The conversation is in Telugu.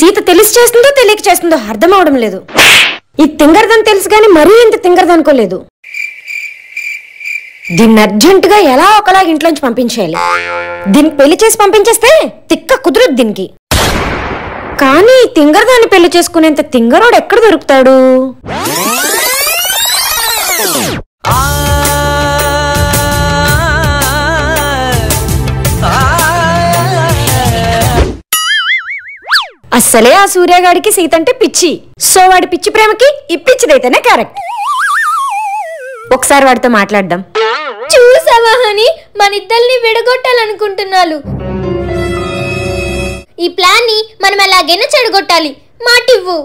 సీత తెలిసి చేస్తుందో తెలియక చేస్తుందో అర్థం అవడం లేదు. ఈ తింగరదని తెలుసు గాని మరీ ఇంత తింగరదనుకోలేదు. దీన్ని అర్జెంటుగా ఎలా ఒకలాగా ఇంట్లోంచి పంపించేయాలి. దీన్ని పెళ్లి చేసి పంపించేస్తే తిక్క కుదరదు దీనికి. కానీ తింగరదాన్ని పెళ్లి చేసుకునేంత తింగరోడు ఎక్కడ దొరుకుతాడు? అస్సలే ఆ సూర్యగాడికి సీత అంటే పిచ్చి. సో వాడి పిచ్చి ప్రేమకి ఇప్పిచ్చిదైతేనే కరెక్ట్. ఒకసారి వాడితో మాట్లాడదాం. చూసావా హనీ, మన ఇద్దరిని విడగొట్టాలనుకుంటున్నాను. ఈ ప్లాన్ ని మనం ఎలాగైనా చెడగొట్టాలి. మాటివ్వు.